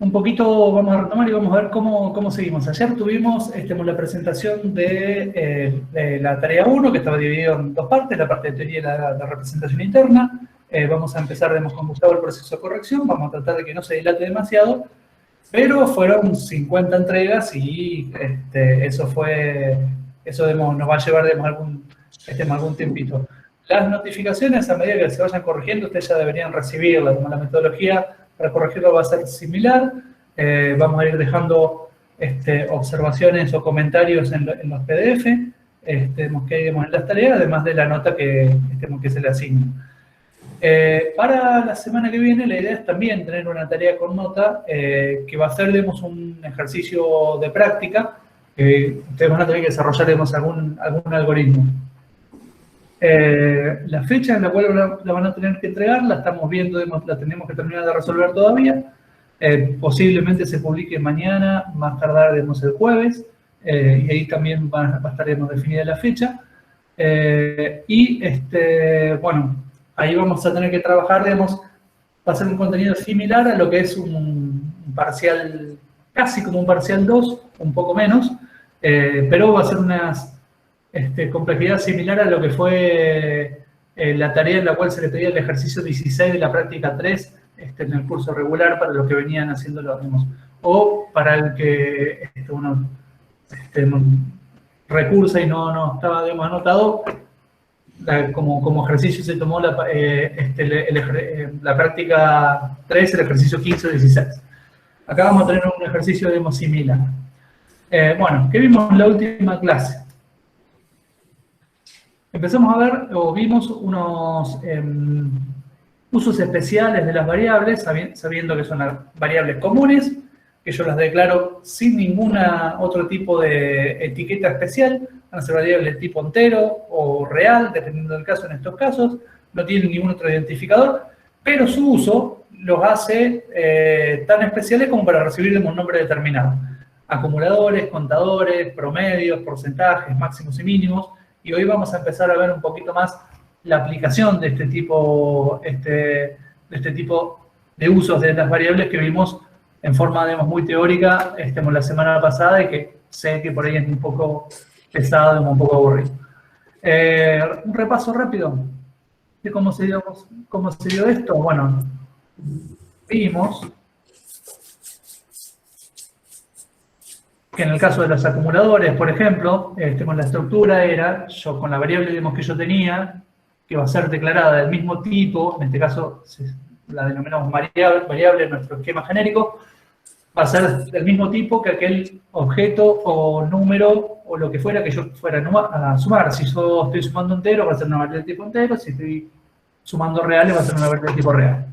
Un poquito vamos a retomar y vamos a ver cómo seguimos. Ayer tuvimos la presentación de la tarea 1, que estaba dividida en dos partes, la parte de teoría y la representación interna. Vamos a empezar, con Gustavo, el proceso de corrección. Vamos a tratar de que no se dilate demasiado, pero fueron 50 entregas y eso nos va a llevar algún tiempito. Las notificaciones, a medida que se vayan corrigiendo, ustedes ya deberían recibirlas. La metodología para corregirlo va a ser similar. Vamos a ir dejando observaciones o comentarios en los PDF que hay en las tareas, además de la nota que se le asigna. Para la semana que viene, la idea es también tener una tarea con nota que va a ser, un ejercicio de práctica. Ustedes van a tener que desarrollar, algún algoritmo. La fecha en la cual la van a tener que entregar, la estamos viendo, la tenemos que terminar de resolver todavía. Posiblemente se publique mañana, más tardar, el jueves, y ahí también va a estar, definida la fecha. Bueno, ahí vamos a tener que trabajar, va a ser un contenido similar a lo que es un parcial, casi como un parcial 2, un poco menos, pero va a ser unas complejidad similar a lo que fue la tarea en la cual se le pedía el ejercicio 16 de la práctica 3 en el curso regular para los que venían haciendo los mismos. O para el que uno recursa y no estaba, anotado, como ejercicio se tomó la práctica 3, el ejercicio 15 o 16. Acá vamos a tener un ejercicio, similar. Bueno, ¿qué vimos en la última clase? Empezamos a ver, o vimos unos usos especiales de las variables, sabiendo que son variables comunes, que yo las declaro sin ninguna otro tipo de etiqueta especial. Van a ser variables de tipo entero o real, dependiendo del caso. En estos casos no tienen ningún otro identificador, pero su uso los hace tan especiales como para recibir un nombre determinado. Acumuladores, contadores, promedios, porcentajes, máximos y mínimos. Y hoy vamos a empezar a ver un poquito más la aplicación de este tipo de usos de las variables que vimos en forma, muy teórica la semana pasada, y que sé que por ahí es un poco pesado y un poco aburrido. Un repaso rápido de cómo se dio esto. Bueno, vimos que en el caso de los acumuladores, por ejemplo, con la estructura era, con la variable que yo tenía, que va a ser declarada del mismo tipo, en este caso la denominamos variable en nuestro esquema genérico, va a ser del mismo tipo que aquel objeto o número o lo que fuera que yo fuera a sumar. Si yo estoy sumando enteros, va a ser una variable de tipo entero; si estoy sumando reales, va a ser una variable de tipo real.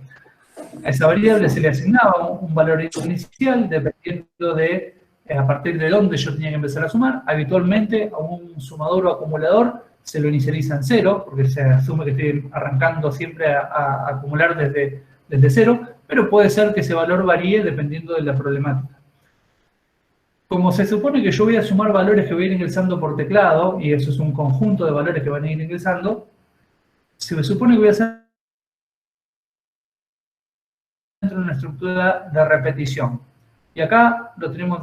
A esa variable se le asignaba un valor inicial dependiendo de a partir de dónde yo tenía que empezar a sumar. Habitualmente a un sumador o acumulador se lo inicializa en 0, porque se asume que estoy arrancando siempre a acumular desde 0, pero puede ser que ese valor varíe dependiendo de la problemática. Como se supone que yo voy a sumar valores que voy a ir ingresando por teclado, y eso es un conjunto de valores que van a ir ingresando, se me supone que voy a hacer dentro de una estructura de repetición. Y acá lo tenemos,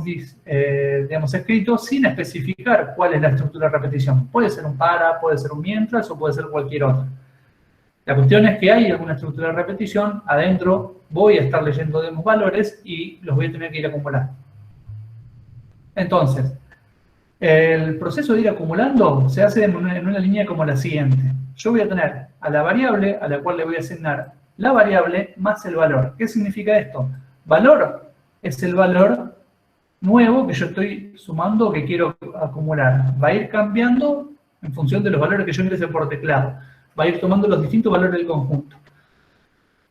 escrito sin especificar cuál es la estructura de repetición. Puede ser un para, puede ser un mientras, o puede ser cualquier otra. La cuestión es que hay alguna estructura de repetición, adentro voy a estar leyendo valores y los voy a tener que ir acumulando. Entonces, el proceso de ir acumulando se hace en una línea como la siguiente. Yo voy a tener a la variable a la cual le voy a asignar la variable más el valor. ¿Qué significa esto? Valor es el valor nuevo que yo estoy sumando o que quiero acumular. Va a ir cambiando en función de los valores que yo ingrese por teclado. Va a ir tomando los distintos valores del conjunto.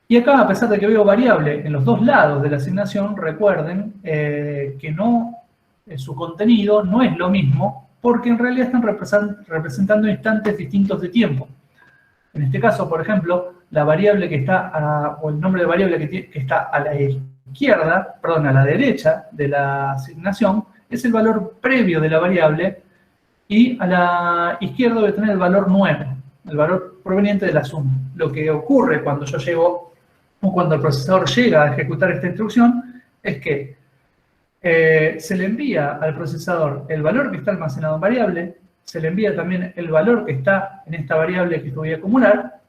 Y acá, a pesar de que veo variable en los dos lados de la asignación, recuerden que su contenido no es lo mismo, porque en realidad están representando instantes distintos de tiempo. En este caso, por ejemplo, la variable que está, o el nombre de variable que está a la izquierda, perdón, a la derecha de la asignación, es el valor previo de la variable, y a la izquierda voy a tener el valor nuevo, el valor proveniente de la suma. Lo que ocurre cuando cuando el procesador llega a ejecutar esta instrucción, es que se le envía al procesador el valor que está almacenado en variable, se le envía también el valor que está en esta variable que voy a acumular,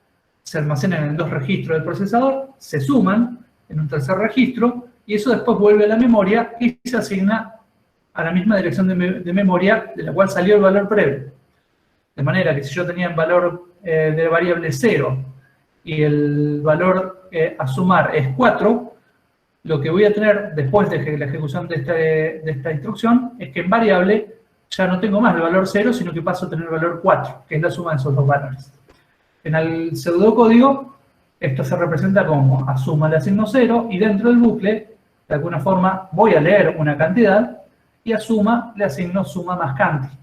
se almacenan en 2 registros del procesador, se suman en un tercer registro, y eso después vuelve a la memoria y se asigna a la misma dirección de memoria de la cual salió el valor previo. De manera que si yo tenía el valor de variable 0 y el valor a sumar es 4, lo que voy a tener después de la ejecución de esta instrucción es que en variable ya no tengo más el valor 0, sino que paso a tener el valor 4, que es la suma de esos dos valores. En el pseudocódigo, esto se representa como a suma le asigno 0 y dentro del bucle, de alguna forma, voy a leer una cantidad y a suma le asigno suma más canti.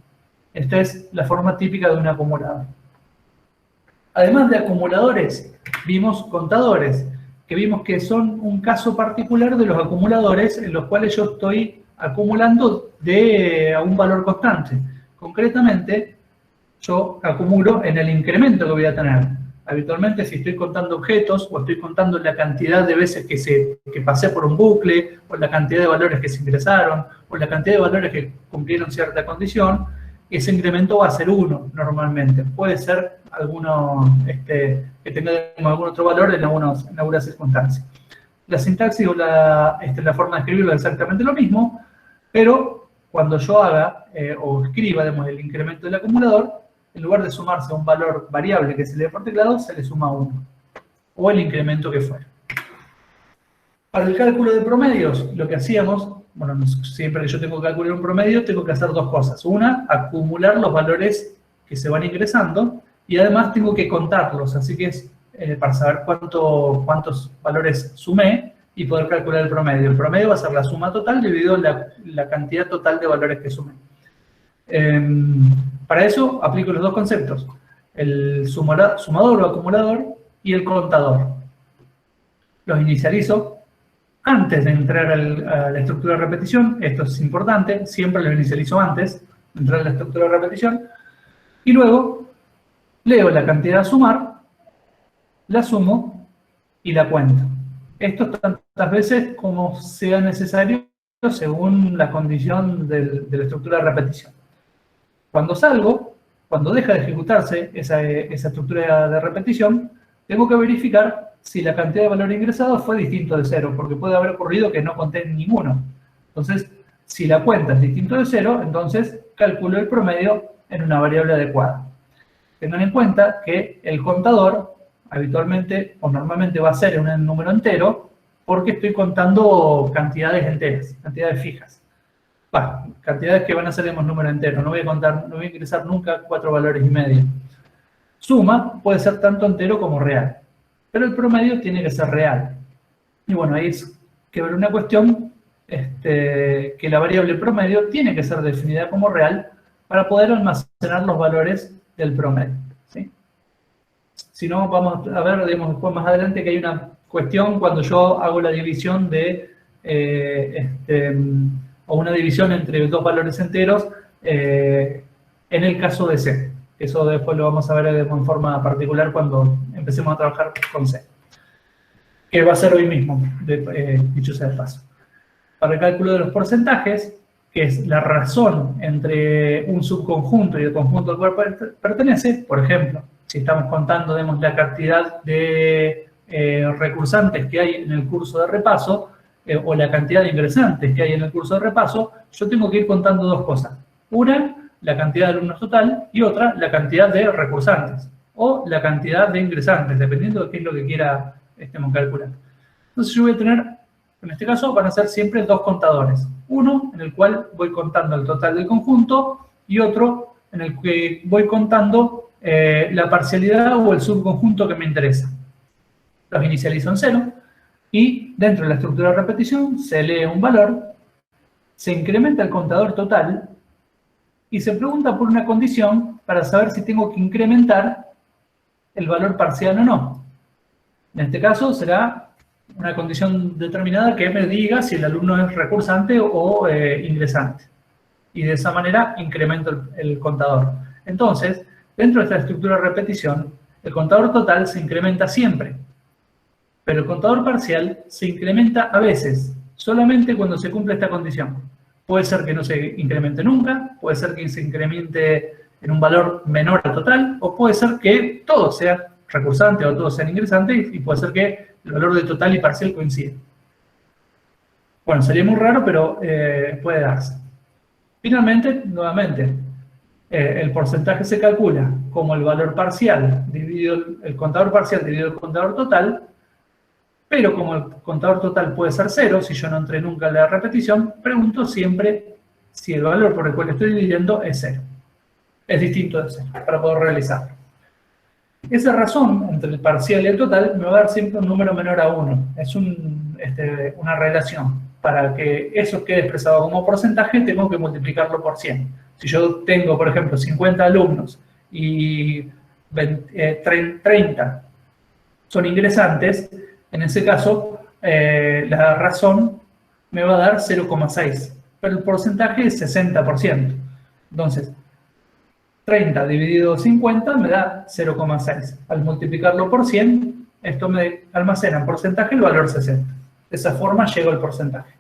Esta es la forma típica de un acumulador. Además de acumuladores, vimos contadores, que vimos que son un caso particular de los acumuladores en los cuales yo estoy acumulando a un valor constante. Concretamente, yo acumulo en el incremento que voy a tener. Habitualmente, si estoy contando objetos o estoy contando la cantidad de veces que pasé por un bucle, o la cantidad de valores que se ingresaron, o la cantidad de valores que cumplieron cierta condición, ese incremento va a ser 1 normalmente. Puede ser alguno que tenga algún otro valor en algunas circunstancias. La sintaxis o la forma de escribirlo es exactamente lo mismo, pero cuando yo haga o escriba el incremento del acumulador, en lugar de sumarse a un valor variable que se lee por teclado, se le suma 1, o el incremento que fuera. Para el cálculo de promedios, lo que hacíamos, bueno, siempre que yo tengo que calcular un promedio, tengo que hacer dos cosas. Una, acumular los valores que se van ingresando, y además tengo que contarlos, así que es para saber cuántos valores sumé y poder calcular el promedio. El promedio va a ser la suma total dividido la cantidad total de valores que sumé. Para eso aplico los dos conceptos, el sumador o acumulador y el contador. Los inicializo antes de entrar a la estructura de repetición, esto es importante, siempre los inicializo antes de entrar a la estructura de repetición, y luego leo la cantidad a sumar, la sumo y la cuento. Esto tantas veces como sea necesario según la condición de la estructura de repetición. Cuando salgo, cuando deja de ejecutarse esa estructura de repetición, tengo que verificar si la cantidad de valor ingresado fue distinto de 0, porque puede haber ocurrido que no conté ninguno. Entonces, si la cuenta es distinto de 0, entonces calculo el promedio en una variable adecuada. Tengan en cuenta que el contador habitualmente o normalmente va a ser un número entero porque estoy contando cantidades enteras, cantidades fijas. Cantidades que van a ser en número entero. No voy a ingresar nunca 4 valores y medio. Suma puede ser tanto entero como real, pero el promedio tiene que ser real. Y bueno, ahí es que ver una cuestión que la variable promedio tiene que ser definida como real para poder almacenar los valores del promedio, ¿sí? Si no, vamos a ver, digamos, después más adelante que hay una cuestión cuando yo hago la división o una división entre dos valores enteros en el caso de C. Eso después lo vamos a ver en forma particular cuando empecemos a trabajar con C. Que va a ser hoy mismo, dicho sea de paso. Para el cálculo de los porcentajes, que es la razón entre un subconjunto y el conjunto al cual pertenece, por ejemplo, si estamos contando, la cantidad de recursantes que hay en el curso de repaso, o la cantidad de ingresantes que hay en el curso de repaso, yo tengo que ir contando dos cosas. Una, la cantidad de alumnos total, y otra, la cantidad de recursantes, o la cantidad de ingresantes, dependiendo de qué es lo que quiera calcular. Entonces yo voy a tener, en este caso, van a ser siempre dos contadores. Uno en el cual voy contando el total del conjunto, y otro en el que voy contando la parcialidad o el subconjunto que me interesa. Los inicializo en 0, y dentro de la estructura de repetición se lee un valor, se incrementa el contador total, y se pregunta por una condición para saber si tengo que incrementar el valor parcial o no. En este caso será una condición determinada que me diga si el alumno es recursante o ingresante. Y de esa manera incremento el contador. Entonces, dentro de esta estructura de repetición, el contador total se incrementa siempre. Pero el contador parcial se incrementa a veces, solamente cuando se cumple esta condición. Puede ser que no se incremente nunca, puede ser que se incremente en un valor menor al total, o puede ser que todo sea recursante o todos sean ingresantes, y puede ser que el valor de total y parcial coincida. Bueno, sería muy raro, pero puede darse. Finalmente, nuevamente, el porcentaje se calcula como el valor parcial dividido el contador parcial dividido el contador total, pero como el contador total puede ser 0, si yo no entré nunca en la repetición, pregunto siempre si el valor por el cual estoy dividiendo es 0. Es distinto de 0, para poder realizarlo. Esa razón entre el parcial y el total me va a dar siempre un número menor a 1. Es una relación. Para que eso quede expresado como porcentaje, tengo que multiplicarlo por 100. Si yo tengo, por ejemplo, 50 alumnos y 30 son ingresantes, en ese caso, la razón me va a dar 0,6. Pero el porcentaje es 60%. Entonces, 30 dividido 50 me da 0,6. Al multiplicarlo por 100, esto me almacena en porcentaje el valor 60. De esa forma llego al porcentaje.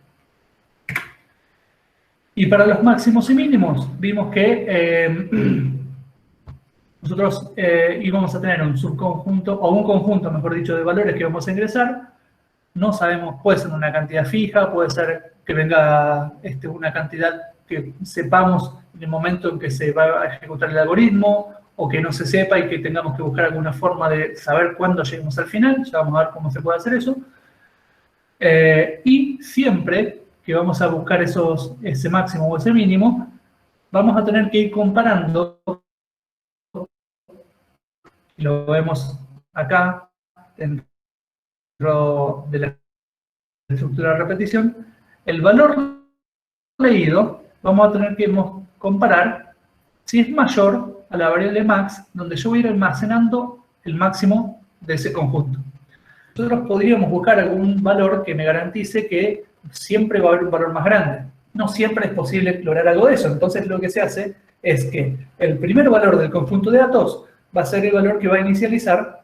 Y para los máximos y mínimos, vimos que nosotros íbamos a tener un subconjunto, o un conjunto, mejor dicho, de valores que vamos a ingresar. No sabemos, puede ser una cantidad fija, puede ser que venga una cantidad que sepamos en el momento en que se va a ejecutar el algoritmo, o que no se sepa y que tengamos que buscar alguna forma de saber cuándo lleguemos al final. Ya vamos a ver cómo se puede hacer eso. Y siempre que vamos a buscar ese máximo o ese mínimo, vamos a tener que ir comparando, lo vemos acá, dentro de la estructura de repetición, el valor leído, vamos a tener que comparar si es mayor a la variable max, donde yo voy a ir almacenando el máximo de ese conjunto. Nosotros podríamos buscar algún valor que me garantice que siempre va a haber un valor más grande. No siempre es posible lograr algo de eso. Entonces lo que se hace es que el primer valor del conjunto de datos va a ser el valor que va a inicializar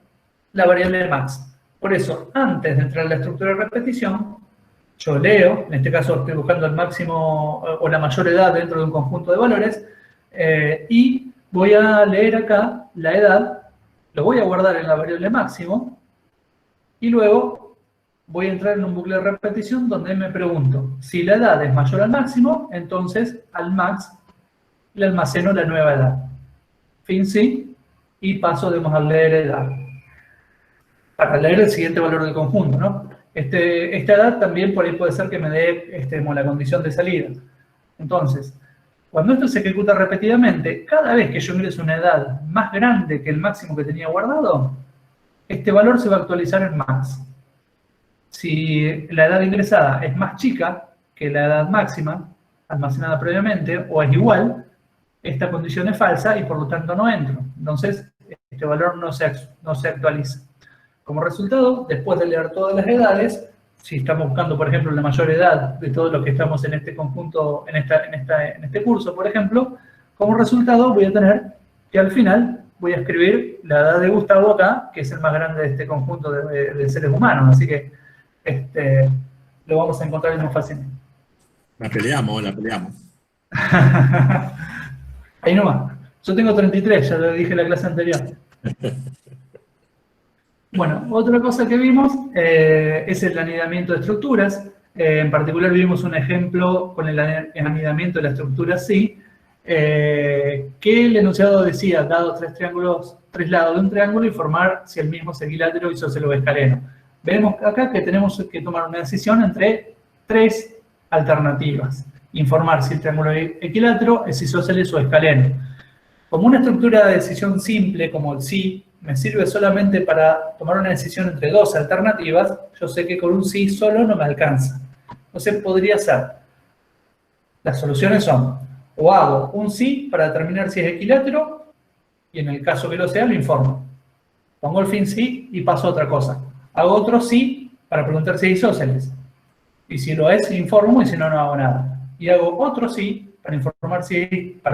la variable max. Por eso, antes de entrar en la estructura de repetición, yo leo, en este caso estoy buscando el máximo o la mayor edad dentro de un conjunto de valores, y voy a leer acá la edad, lo voy a guardar en la variable máximo, y luego voy a entrar en un bucle de repetición donde me pregunto, si la edad es mayor al máximo, entonces al max le almaceno la nueva edad. Fin sí, y paso a leer edad. Para leer el siguiente valor del conjunto, ¿no? Esta edad también por ahí puede ser que me dé como la condición de salida. Entonces, cuando esto se ejecuta repetidamente, cada vez que yo ingreso una edad más grande que el máximo que tenía guardado, este valor se va a actualizar en max. Si la edad ingresada es más chica que la edad máxima almacenada previamente, o es igual, esta condición es falsa y por lo tanto no entro. Entonces, este valor no se actualiza. Como resultado, después de leer todas las edades, si estamos buscando, por ejemplo, la mayor edad de todos los que estamos en este conjunto, en este curso, por ejemplo, como resultado voy a tener que al final voy a escribir la edad de Gustavo acá, que es el más grande de este conjunto de seres humanos. Así que lo vamos a encontrar más fácilmente. La peleamos. Ahí nomás. Yo tengo 33, ya lo dije en la clase anterior. Bueno, otra cosa que vimos es el anidamiento de estructuras. En particular vimos un ejemplo con el anidamiento de la estructura SI, que el enunciado decía, dado tres lados de un triángulo, informar si el mismo es equilátero y isósceles o escaleno. Vemos acá que tenemos que tomar una decisión entre tres alternativas. Informar si el triángulo es equilátero, es isósceles o escaleno. Como una estructura de decisión simple, como el sí, me sirve solamente para tomar una decisión entre dos alternativas, yo sé que con un sí solo no me alcanza. Entonces podría ser, las soluciones son, o hago un sí para determinar si es equilátero, y en el caso que lo sea, lo informo. Pongo el fin sí y paso a otra cosa. Hago otro sí para preguntar si es isósceles. Y si lo es, informo, y si no, no hago nada. Y hago otro sí para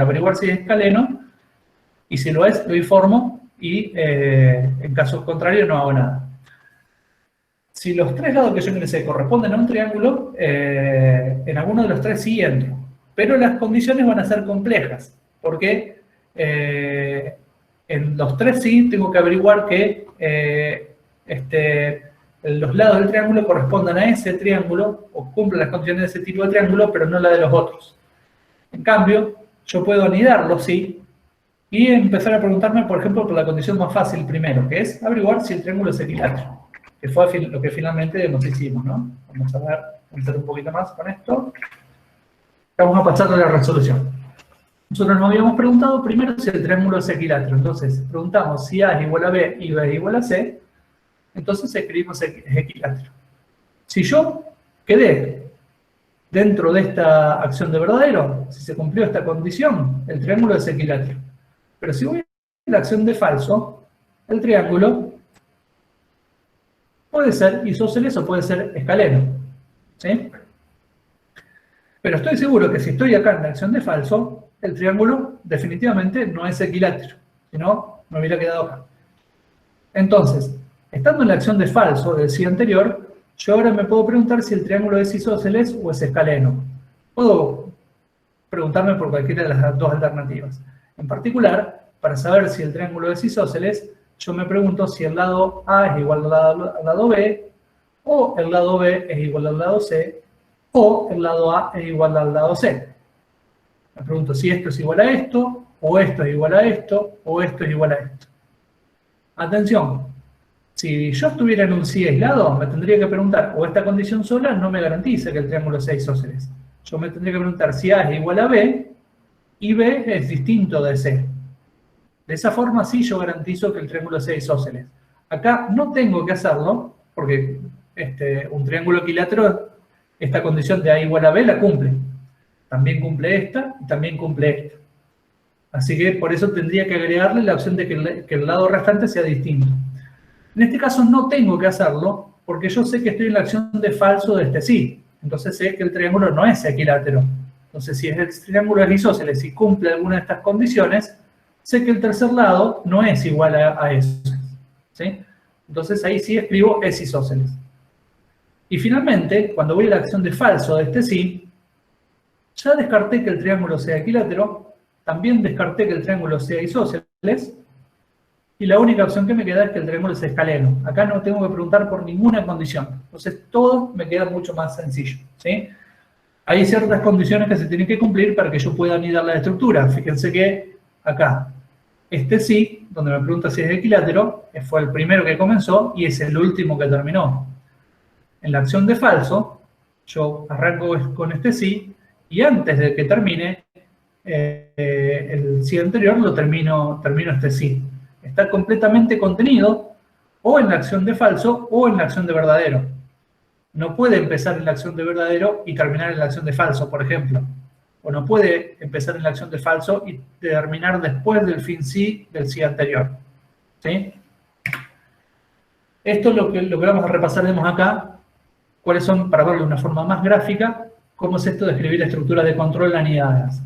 averiguar si es escaleno, y si lo es, lo informo, y en caso contrario no hago nada. Si los tres lados que yo ingresé corresponden a un triángulo, en alguno de los tres sí entro. Pero las condiciones van a ser complejas, porque en los tres sí tengo que averiguar que los lados del triángulo correspondan a ese triángulo, o cumplen las condiciones de ese tipo de triángulo, pero no la de los otros. En cambio, yo puedo anidarlos, sí, y empezar a preguntarme, por ejemplo, por la condición más fácil primero, que es averiguar si el triángulo es equilátero, que fue lo que finalmente nos hicimos, ¿no? Vamos a ver, entrar un poquito más con esto. Vamos a pasar a la resolución. Nosotros nos habíamos preguntado primero si el triángulo es equilátero. Entonces, preguntamos si A es igual a B y B es igual a C. Entonces escribimos es equilátero. Si yo quedé dentro de esta acción de verdadero, si se cumplió esta condición, el triángulo es equilátero. Pero si voy a la acción de falso, el triángulo puede ser isósceles o puede ser escaleno. ¿Sí? Pero estoy seguro que si estoy acá en la acción de falso, el triángulo definitivamente no es equilátero. Si no, me hubiera quedado acá. Entonces, estando en la acción de falso del sí anterior, yo ahora me puedo preguntar si el triángulo es isósceles o es escaleno. Puedo preguntarme por cualquiera de las dos alternativas. En particular, para saber si el triángulo es isósceles, yo me pregunto si el lado A es igual al lado B, o el lado B es igual al lado C, o el lado A es igual al lado C. Me pregunto si esto es igual a esto, o esto es igual a esto, o esto es igual a esto. Atención, si yo estuviera en un sí aislado, me tendría que preguntar, o esta condición sola no me garantiza que el triángulo sea isósceles. Yo me tendría que preguntar si A es igual a B, y B es distinto de C. De esa forma sí yo garantizo que el triángulo sea isósceles. Acá no tengo que hacerlo, porque un triángulo equilátero, esta condición de A igual a B la cumple. También cumple esta y también cumple esta. Así que por eso tendría que agregarle la opción de que el lado restante sea distinto. En este caso no tengo que hacerlo, porque yo sé que estoy en la acción de falso de este sí. Entonces sé que el triángulo no es equilátero. Entonces si el triángulo es isósceles y cumple alguna de estas condiciones, sé que el tercer lado no es igual a eso. ¿Sí? Entonces ahí sí escribo es isósceles. Y finalmente, cuando voy a la acción de falso de este sí, ya descarté que el triángulo sea equilátero, también descarté que el triángulo sea isósceles, y la única opción que me queda es que el triángulo sea escaleno. Acá no tengo que preguntar por ninguna condición. Entonces todo me queda mucho más sencillo. ¿Sí? Hay ciertas condiciones que se tienen que cumplir para que yo pueda anidar la estructura. Fíjense que acá, este sí, donde me pregunta si es equilátero, fue el primero que comenzó y es el último que terminó. En la acción de falso, yo arranco con este sí, y antes de que termine el sí anterior, termino este sí. Está completamente contenido o en la acción de falso o en la acción de verdadero. No puede empezar en la acción de verdadero y terminar en la acción de falso, por ejemplo. O no puede empezar en la acción de falso y terminar después del fin sí del sí anterior. ¿Sí? Esto es lo que vamos a repasar acá. ¿Cuáles son, para verlo de una forma más gráfica, cómo es esto de escribir estructuras de control anidadas?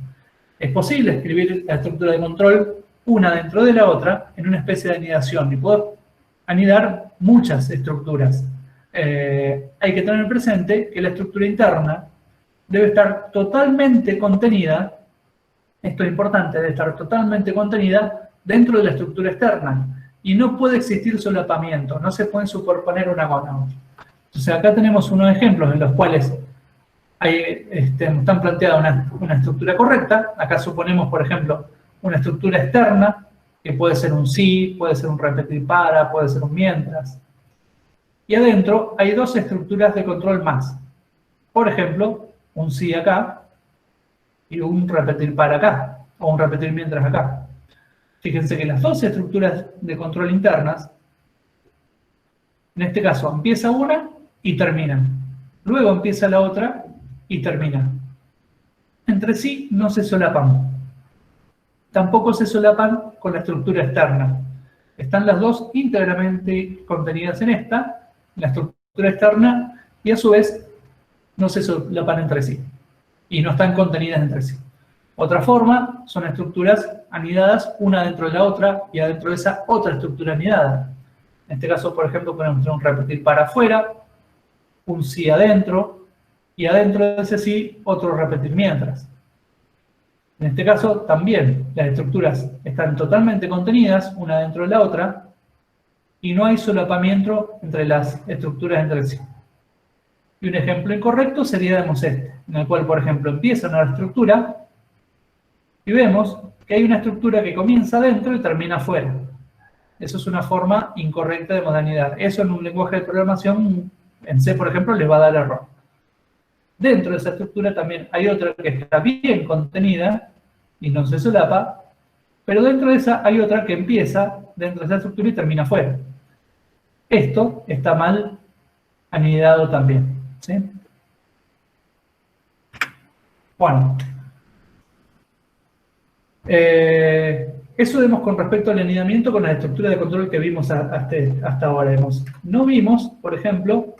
Es posible escribir la estructura de control una dentro de la otra en una especie de anidación y puedo anidar muchas estructuras. Hay que tener presente que la estructura interna debe estar totalmente contenida, esto es importante, debe estar totalmente contenida dentro de la estructura externa y no puede existir solapamiento, no se pueden superponer una con la otra. Entonces acá tenemos unos ejemplos en los cuales están planteadas una estructura correcta. Acá suponemos, por ejemplo, una estructura externa, que puede ser un sí, puede ser un repetir para, puede ser un mientras. Y adentro hay dos estructuras de control más. Por ejemplo, un sí acá y un repetir para acá, o un repetir mientras acá. Fíjense que las dos estructuras de control internas, en este caso empieza una y termina. Luego empieza la otra y termina. Entre sí no se solapan. Tampoco se solapan con la estructura externa. Están las dos íntegramente contenidas en esta, la estructura externa, y a su vez no se solapan entre sí. Y no están contenidas entre sí. Otra forma son estructuras anidadas una dentro de la otra y adentro de esa otra estructura anidada. En este caso, por ejemplo, podemos tener un repetir para afuera, un sí adentro, y adentro de ese sí otro repetir mientras. En este caso también las estructuras están totalmente contenidas una dentro de la otra y no hay solapamiento entre las estructuras entre sí. Y un ejemplo incorrecto sería este, en el cual, por ejemplo, empieza una estructura y vemos que hay una estructura que comienza adentro y termina afuera. Eso es una forma incorrecta de modernidad. Eso en un lenguaje de programación, en C, por ejemplo, les va a dar error. Dentro de esa estructura también hay otra que está bien contenida y no se solapa, pero dentro de esa hay otra que empieza dentro de esa estructura y termina afuera. Esto está mal anidado también, ¿sí? Bueno. Eso vemos con respecto al anidamiento con la estructura de control que vimos hasta ahora. No vimos, por ejemplo,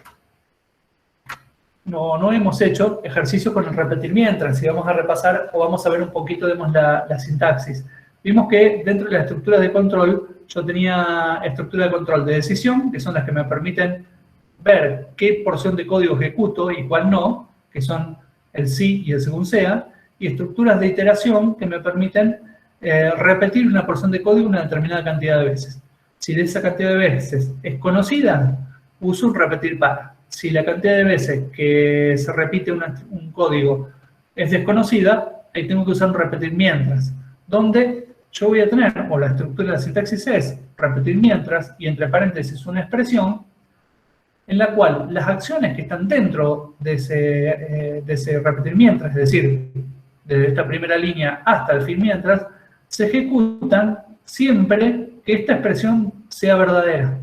no hemos hecho ejercicios con el repetir mientras. Si vamos a repasar o vamos a ver un poquito, la sintaxis. Vimos que dentro de la estructura de control, yo tenía estructura de control de decisión, que son las que me permiten ver qué porción de código ejecuto y cuál no, que son el sí y el según sea, y estructuras de iteración que me permiten repetir una porción de código una determinada cantidad de veces. Si de esa cantidad de veces es conocida, uso un repetir para. Si la cantidad de veces que se repite un código es desconocida, ahí tengo que usar un repetir mientras, donde yo voy a tener, o la estructura de la sintaxis es repetir mientras, y entre paréntesis una expresión, en la cual las acciones que están dentro de ese repetir mientras, es decir, desde esta primera línea hasta el fin mientras, se ejecutan siempre que esta expresión sea verdadera.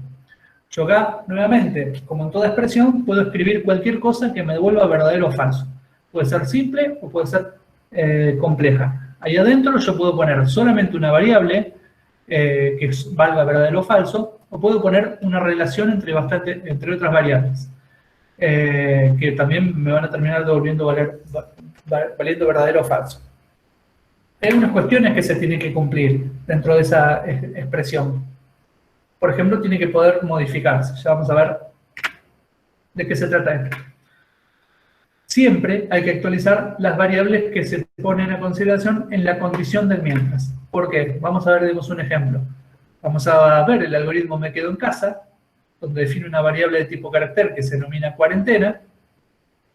Yo acá, nuevamente, como en toda expresión, puedo escribir cualquier cosa que me devuelva verdadero o falso. Puede ser simple o puede ser compleja. Ahí adentro yo puedo poner solamente una variable que valga verdadero o falso, o puedo poner una relación entre otras variables, que también me van a terminar devolviendo valiendo verdadero o falso. Hay unas cuestiones que se tienen que cumplir dentro de esa expresión. Por ejemplo, tiene que poder modificarse. Ya vamos a ver de qué se trata esto. Siempre hay que actualizar las variables que se ponen a consideración en la condición del mientras. ¿Por qué? Vamos a ver, digamos, un ejemplo. Vamos a ver el algoritmo me quedo en casa, donde define una variable de tipo carácter que se denomina cuarentena.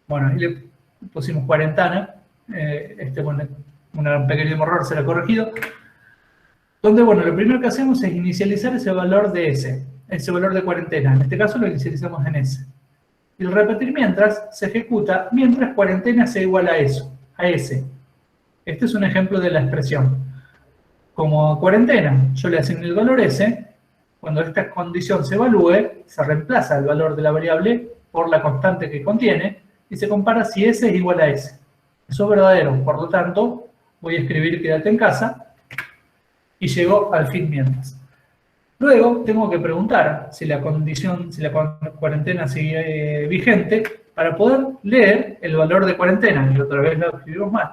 Bueno, ahí le pusimos cuarentana. Bueno, un pequeño error será corregido. Donde, bueno, lo primero que hacemos es inicializar ese valor de ese valor de cuarentena. En este caso lo inicializamos en S. Y el repetir mientras se ejecuta mientras cuarentena sea igual a eso, a S. Este es un ejemplo de la expresión. Como cuarentena, yo le asigno el valor S, cuando esta condición se evalúe, se reemplaza el valor de la variable por la constante que contiene y se compara si S es igual a S. Eso es verdadero, por lo tanto, voy a escribir quédate en casa y llego al fin mientras. Luego tengo que preguntar si la cuarentena sigue vigente para poder leer el valor de cuarentena, y otra vez lo escribimos mal.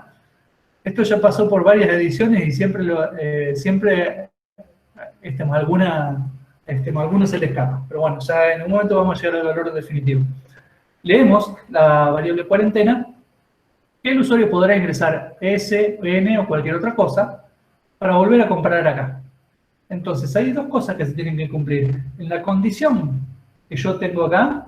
Esto ya pasó por varias ediciones y siempre algunos se le escapa. Pero bueno, ya en un momento vamos a llegar al valor definitivo. Leemos la variable cuarentena, que el usuario podrá ingresar S, N o cualquier otra cosa para volver a comparar acá. Entonces, hay dos cosas que se tienen que cumplir. En la condición que yo tengo acá,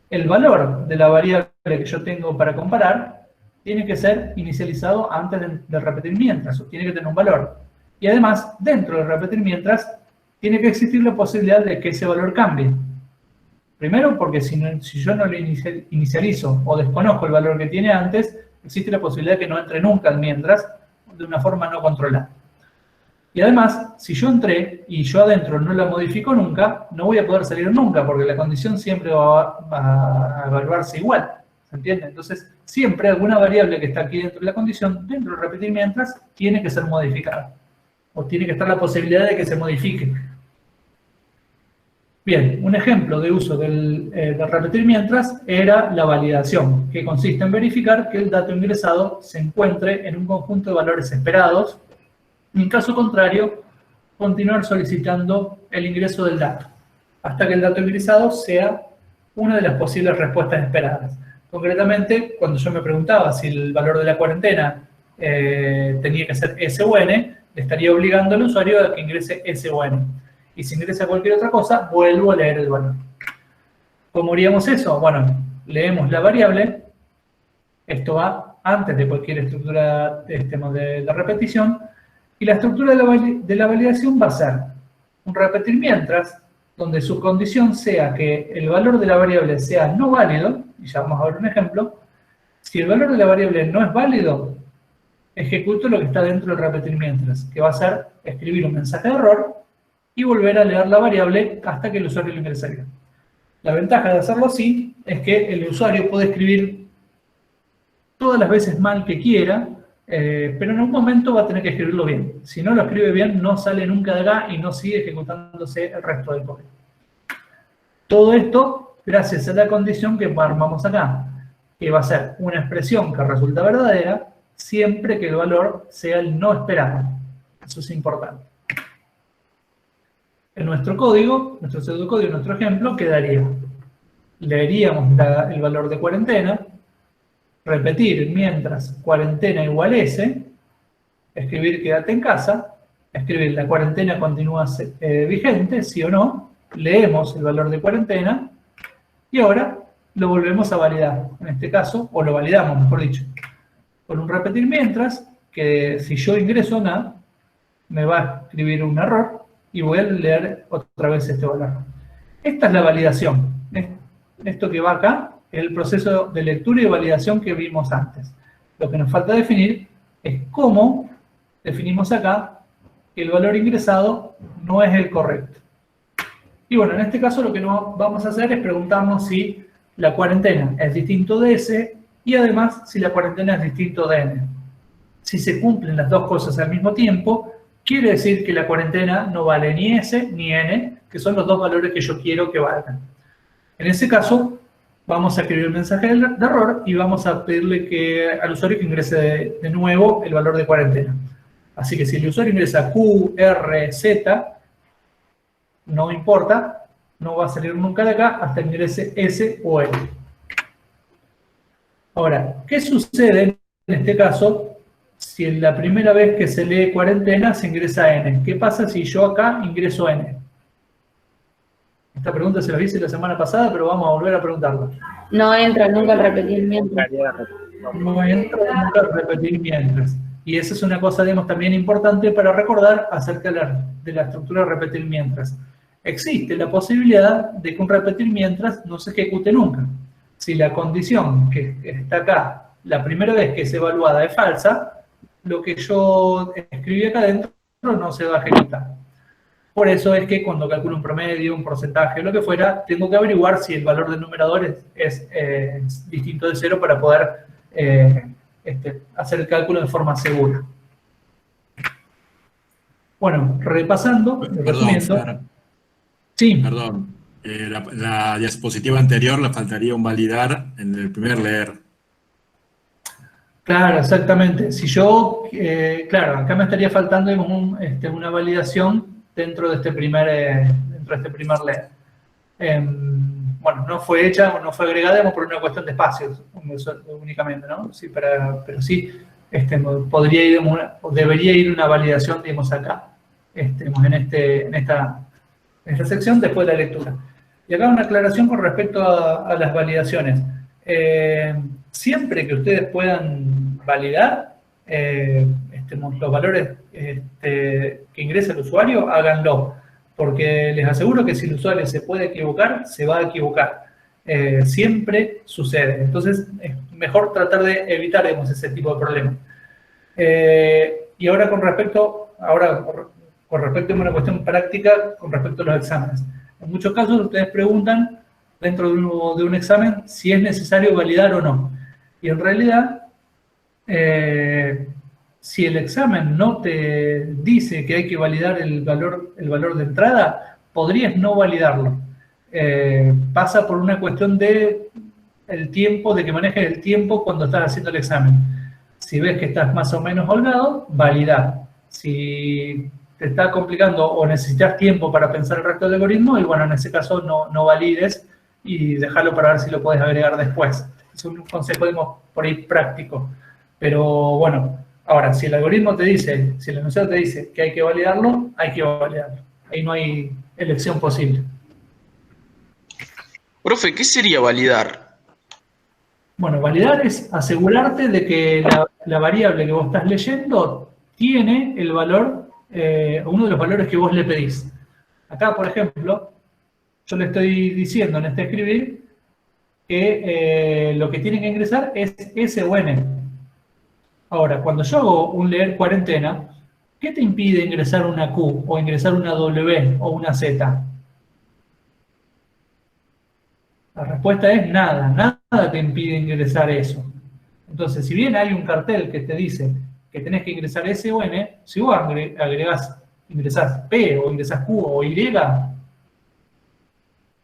el valor de la variable que yo tengo para comparar tiene que ser inicializado antes de repetir mientras, o tiene que tener un valor. Y además, dentro de repetir mientras, tiene que existir la posibilidad de que ese valor cambie. Primero, porque si yo no lo inicializo o desconozco el valor que tiene antes, existe la posibilidad de que no entre nunca al mientras, de una forma no controlada. Y además, si yo entré y yo adentro no la modifico nunca, no voy a poder salir nunca, porque la condición siempre va a evaluarse igual. ¿Se entiende? Entonces, siempre alguna variable que está aquí dentro de la condición, dentro de repetir mientras, tiene que ser modificada. O tiene que estar la posibilidad de que se modifique. Bien, un ejemplo de uso del repetir mientras era la validación, que consiste en verificar que el dato ingresado se encuentre en un conjunto de valores esperados, y en caso contrario, continuar solicitando el ingreso del dato, hasta que el dato ingresado sea una de las posibles respuestas esperadas. Concretamente, cuando yo me preguntaba si el valor de la cuarentena tenía que ser S o N, le estaría obligando al usuario a que ingrese S o N. Y si ingresa cualquier otra cosa, vuelvo a leer el valor. ¿Cómo haríamos eso? Bueno, leemos la variable. Esto va antes de cualquier estructura de repetición. Y la estructura de la validación va a ser un repetir mientras, donde su condición sea que el valor de la variable sea no válido, y ya vamos a ver un ejemplo. Si el valor de la variable no es válido, ejecuto lo que está dentro del repetir mientras, que va a ser escribir un mensaje de error y volver a leer la variable hasta que el usuario lo ingrese. La ventaja de hacerlo así es que el usuario puede escribir todas las veces mal que quiera, pero en un momento va a tener que escribirlo bien. Si no lo escribe bien, no sale nunca de acá y no sigue ejecutándose el resto del código. Todo esto gracias a la condición que armamos acá, que va a ser una expresión que resulta verdadera siempre que el valor sea el no esperado. Eso es importante. En nuestro código, nuestro pseudocódigo, nuestro ejemplo, quedaría: leeríamos el valor de cuarentena, repetir mientras cuarentena igual S, escribir quédate en casa, escribir la cuarentena continúa vigente, sí o no, leemos el valor de cuarentena y ahora lo volvemos a validar, en este caso, o lo validamos, mejor dicho, con un repetir mientras, que si yo ingreso nada, me va a escribir un error y voy a leer otra vez este valor. Esta es la validación. Esto que va acá es el proceso de lectura y validación que vimos antes. Lo que nos falta definir es cómo definimos acá que el valor ingresado no es el correcto. Y bueno, en este caso lo que vamos a hacer es preguntarnos si la cuarentena es distinto de S y además si la cuarentena es distinto de N. Si se cumplen las dos cosas al mismo tiempo, quiere decir que la cuarentena no vale ni S ni N, que son los dos valores que yo quiero que valgan. En ese caso, vamos a escribir el mensaje de error y vamos a pedirle al usuario que ingrese de nuevo el valor de cuarentena. Así que si el usuario ingresa Q, R, Z, no importa, no va a salir nunca de acá hasta que ingrese S o N. Ahora, ¿qué sucede en este caso si en la primera vez que se lee cuarentena se ingresa N? ¿Qué pasa si yo acá ingreso N? Esta pregunta se la hice la semana pasada, pero vamos a volver a preguntarla. No entra nunca el repetir mientras. No entra nunca el repetir mientras. Y esa es una cosa, digamos, también importante para recordar acerca de la estructura de repetir mientras. Existe la posibilidad de que un repetir mientras no se ejecute nunca. Si la condición que está acá, la primera vez que es evaluada es falsa, lo que yo escribí acá adentro no se va a ejecutar. Por eso es que cuando calculo un promedio, un porcentaje, lo que fuera, tengo que averiguar si el valor del numerador es distinto de 0 para poder hacer el cálculo de forma segura. Bueno, repasando, resumiendo. Fer. Sí. Perdón. La diapositiva anterior le faltaría un validar en el primer leer. Claro, exactamente. Si yo, claro, acá me estaría faltando una validación dentro de este primer leer. Bueno, no fue hecha, no fue agregada por una cuestión de espacios únicamente, ¿no? Sí, pero sí podría ir, debería ir una validación, digamos, acá, en esta sección después de la lectura. Y acá una aclaración con respecto a las validaciones. Siempre que ustedes puedan validar los valores que ingresa el usuario, háganlo. Porque les aseguro que si el usuario se puede equivocar, se va a equivocar. Siempre sucede. Entonces, es mejor tratar de evitar, digamos, ese tipo de problemas. Y ahora con respecto a una cuestión práctica, con respecto a los exámenes. En muchos casos ustedes preguntan, dentro de un examen, si es necesario validar o no. Y en realidad, si el examen no te dice que hay que validar el valor de entrada, podrías no validarlo. Pasa por una cuestión de que manejes el tiempo cuando estás haciendo el examen. Si ves que estás más o menos holgado, validar. Si te está complicando o necesitas tiempo para pensar el resto del algoritmo, y bueno, en ese caso no valides y dejarlo para ver si lo podés agregar después. Es un consejo, digamos, por ahí práctico. Pero bueno, ahora, si el algoritmo te dice, si el enunciado te dice que hay que validarlo, hay que validarlo. Ahí no hay elección posible. Profe, ¿qué sería validar? Bueno, validar es asegurarte de que la variable que vos estás leyendo tiene el valor, uno de los valores que vos le pedís. Acá, por ejemplo, yo le estoy diciendo en este escribir que lo que tiene que ingresar es S o N. Ahora, cuando yo hago un leer cuarentena, ¿qué te impide ingresar una Q o ingresar una W o una Z? La respuesta es nada, nada te impide ingresar eso. Entonces, si bien hay un cartel que te dice que tenés que ingresar S o N, si vos ingresás P o ingresás Q o Y,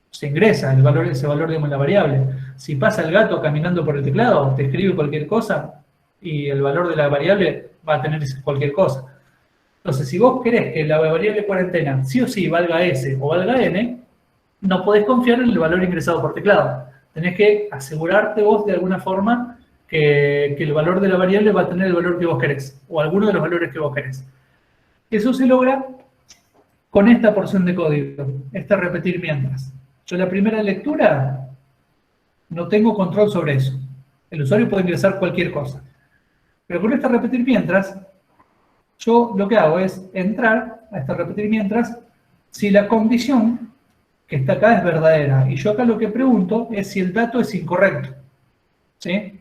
se ingresa ese valor de la variable. Si pasa el gato caminando por el teclado, te escribe cualquier cosa y el valor de la variable va a tener cualquier cosa. Entonces, si vos querés que la variable cuarentena sí o sí valga S o valga N, no podés confiar en el valor ingresado por teclado. Tenés que asegurarte vos de alguna forma que el valor de la variable va a tener el valor que vos querés, o alguno de los valores que vos querés. Eso se logra con esta porción de código, esta repetir mientras. Yo la primera lectura no tengo control sobre eso. El usuario puede ingresar cualquier cosa. Pero con esta repetir mientras, yo lo que hago es entrar a esta repetir mientras si la condición que está acá es verdadera. Y yo acá lo que pregunto es si el dato es incorrecto. ¿Sí?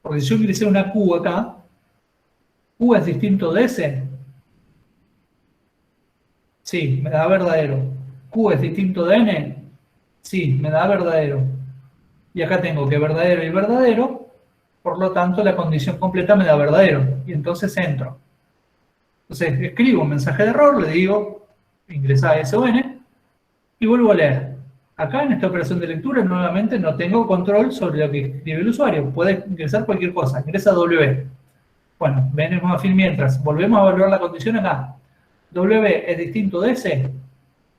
Porque si yo ingresé una Q acá, ¿Q es distinto de S? Sí, me da verdadero. ¿Q es distinto de N? Sí, me da verdadero. Y acá tengo que verdadero y verdadero, por lo tanto la condición completa me da verdadero. Y entonces entro. Entonces escribo un mensaje de error, le digo, ingresa S o N, y vuelvo a leer. Acá en esta operación de lectura nuevamente no tengo control sobre lo que escribe el usuario. Puede ingresar cualquier cosa, ingresa W. Bueno, venimos a fin mientras. Volvemos a evaluar la condición acá. ¿W es distinto de S?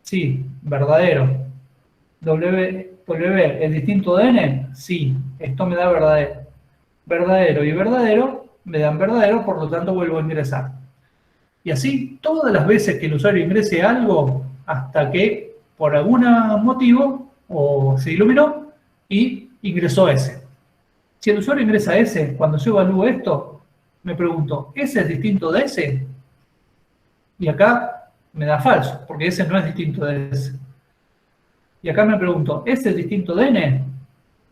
Sí, verdadero. ¿W es distinto de N? Sí, esto me da verdadero. Verdadero y verdadero me dan verdadero, por lo tanto vuelvo a ingresar. Y así todas las veces que el usuario ingrese algo hasta que por algún motivo o se iluminó y ingresó S. Si el usuario ingresa S, cuando yo evalúo esto, me pregunto, ¿S es distinto de S? Y acá me da falso, porque S no es distinto de S. Y acá me pregunto, ¿S es distinto de N?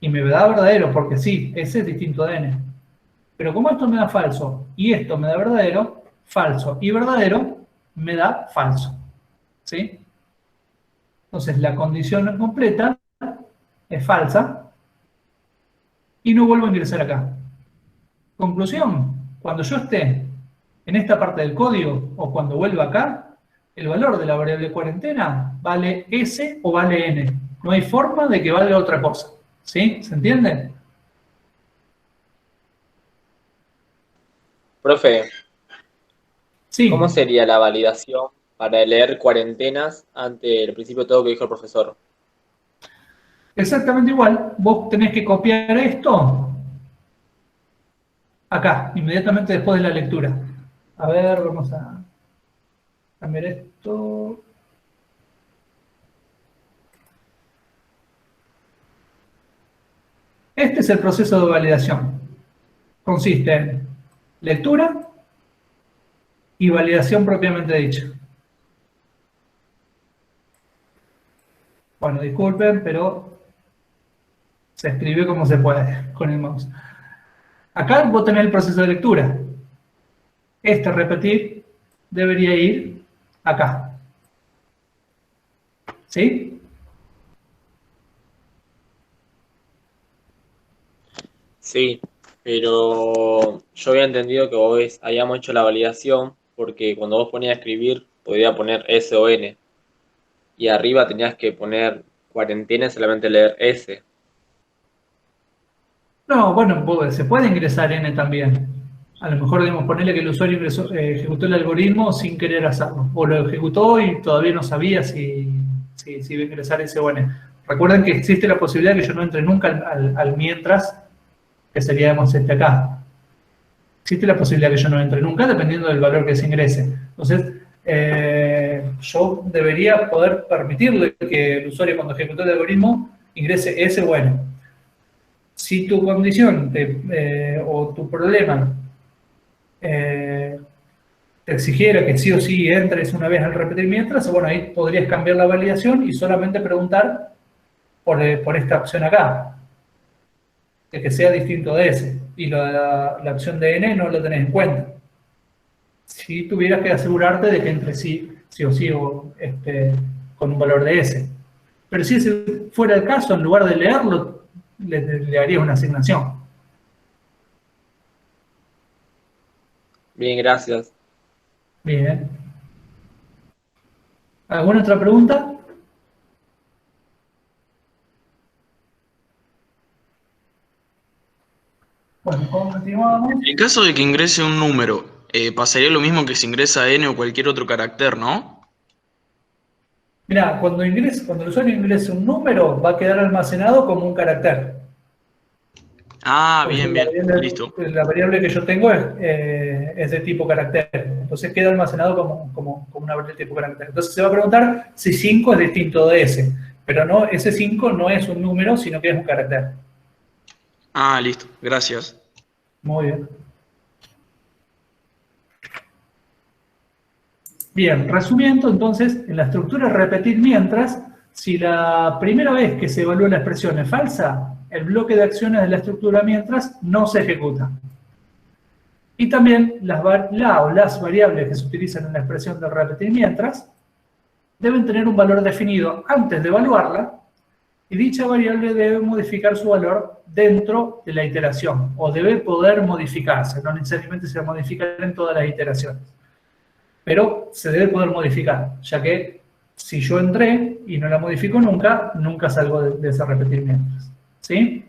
Y me da verdadero, porque sí, S es distinto de N. Pero como esto me da falso y esto me da verdadero, falso y verdadero me da falso. ¿Sí? Entonces la condición completa es falsa y no vuelvo a ingresar acá. Conclusión, cuando yo esté en esta parte del código o cuando vuelva acá, el valor de la variable cuarentena vale S o vale N. No hay forma de que valga otra cosa. ¿Sí? ¿Se entiende? Profe, Sí. ¿cómo sería la validación para leer cuarentenas ante el principio de todo que dijo el profesor? Exactamente igual. Vos tenés que copiar esto acá, inmediatamente después de la lectura. A ver, vamos a cambiar esto. Este es el proceso de validación. Consiste en lectura y validación propiamente dicha. Bueno, disculpen, pero se escribió como se puede con el mouse. Acá vos tenés el proceso de lectura. Este repetir debería ir acá. ¿Sí? Sí, pero yo había entendido que vos habíamos hecho la validación porque cuando vos ponías a escribir podía poner S o N y arriba tenías que poner cuarentena y solamente leer S. No, bueno, se puede ingresar N también. A lo mejor debemos ponerle que el usuario ejecutó el algoritmo sin querer hacerlo. O lo ejecutó y todavía no sabía si iba a ingresar S o N. Recuerden que existe la posibilidad de que yo no entre nunca al mientras, que sería, digamos, este acá. Existe la posibilidad de que yo no entre nunca, dependiendo del valor que se ingrese. Entonces, yo debería poder permitirle que el usuario, cuando ejecute el algoritmo, ingrese ese o n. Si tu condición o tu problema te exigiera que sí o sí entres una vez al repetir mientras, bueno, ahí podrías cambiar la validación y solamente preguntar por esta opción acá, de que sea distinto de ese, y la opción de n no lo tenés en cuenta. Si tuvieras que asegurarte de que entre sí o sí con un valor de s. Pero si ese fuera el caso, en lugar de leerlo, le harías una asignación. Bien, gracias. Bien. ¿Alguna otra pregunta? Bueno, continuamos. En caso de que ingrese un número, pasaría lo mismo que si ingresa n o cualquier otro carácter, ¿no? Mirá, cuando el usuario ingrese un número, va a quedar almacenado como un carácter. Ah, Porque bien, listo. La variable que yo tengo es de tipo carácter. Entonces queda almacenado como una variable de tipo carácter. Entonces se va a preguntar si 5 es distinto de ese. Pero no, ese 5 no es un número, sino que es un carácter. Ah, listo. Gracias. Muy bien. Bien, resumiendo, entonces, en la estructura repetir mientras, si la primera vez que se evalúa la expresión es falsa, el bloque de acciones de la estructura mientras no se ejecuta. Y también las variables que se utilizan en la expresión de repetir mientras deben tener un valor definido antes de evaluarla, y dicha variable debe modificar su valor dentro de la iteración, o debe poder modificarse, no necesariamente se va a modificar en todas las iteraciones. Pero se debe poder modificar, ya que si yo entré y no la modifico nunca salgo de ese repetir mientras. ¿Sí?